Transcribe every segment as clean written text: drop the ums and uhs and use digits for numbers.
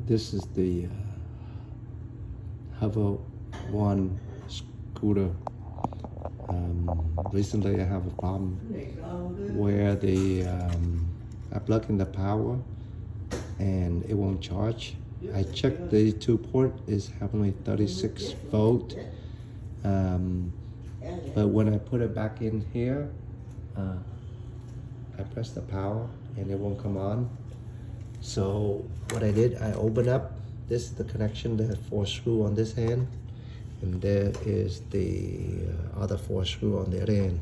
This is the Hover-1 scooter. Recently I have a problem where I plug in the power and it won't charge. I checked the 2-port is only 36 volt, but when I put it back in here, I press the power and it won't come on. So what I did, I opened up, this is the connection, the 4 screw on this hand, and there is the other 4 screw on the other end.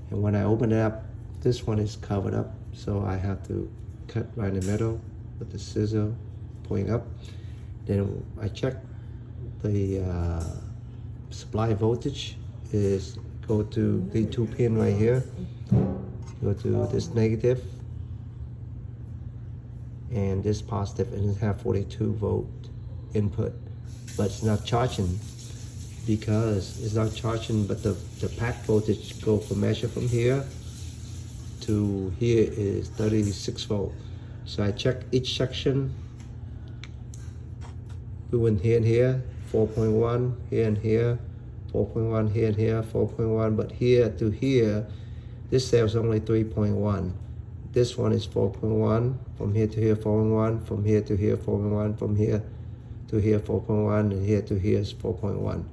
And when I open it up, this one is covered up, so I have to cut right in the middle with the scissor pointing up. Then I check the supply voltage is go to the 2 pin right here, go to this negative and this positive, and it have 42 volt input, but it's not charging because it's not charging, but the pack voltage go from measure from here to here is 36 volt. So I check each section. We went here and here, 4.1, here and here, 4.1, here and here, 4.1, but here to here, this cell is only 3.1. This one is 4.1, from here to here 4.1, from here to here 4.1, from here to here 4.1, and here to here is 4.1.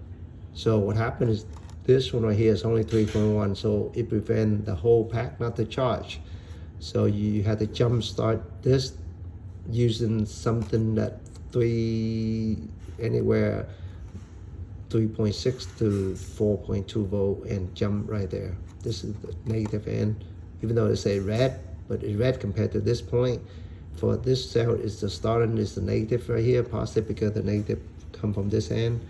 So what happened is this one right here is only 3.1, so it prevents the whole pack not to charge. So you had to jump start this using something that anywhere 3.6 to 4.2 volt and jump right there. This is the negative end, even though they say red, but it's red compared to this point. For this cell is the starting is the negative right here, positive, because the negative come from this end,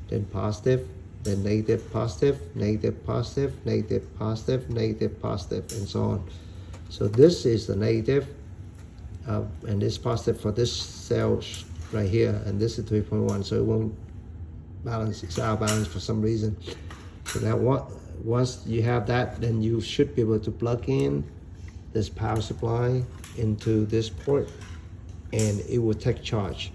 then positive, then negative, positive, negative, positive, negative, positive, negative, positive, and so on. So this is the negative, and this positive for this cell right here, and this is 3.1, so it won't balance, it's out of balance for some reason. So that once you have that, then you should be able to plug in this power supply into this port and it will take charge.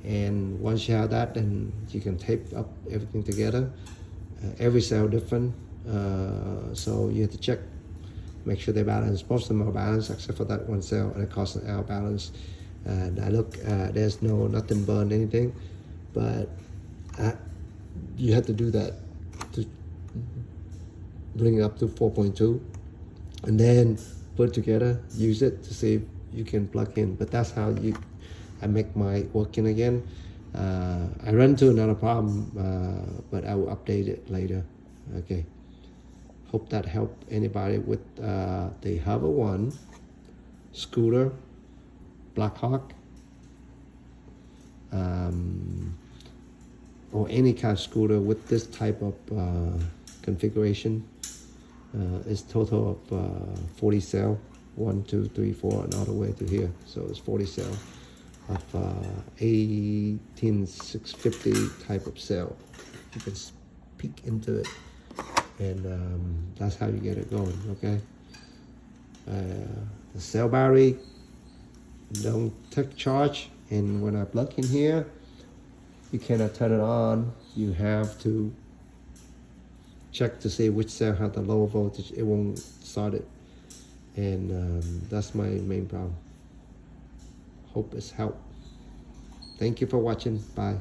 And once you have that, then you can tape up everything together. Every cell different, so you have to check, make sure they balance. Most of them are balanced except for that one cell, and it causes out of balance. And I look, there's nothing burned anything, but you have to do that to bring it up to 4.2, and then put it together, use it to see if you can plug in. But that's how I make my working again. I run into another problem, but I will update it later. Okay. Hope that helped anybody with the Hover-1 scooter, Blackhawk, or any kind of scooter with this type of configuration. It's total of 40 cell, 1, 2, 3, 4, and all the way to here. So it's 40 cell of 18650 type of cell. You can peek into it, and that's how you get it going. Okay. The cell battery don't take charge, and when I plug in here, you cannot turn it on. You have to check to see which cell has the lower voltage. It won't start it, and that's my main problem. Hope it's helped. Thank you for watching. Bye.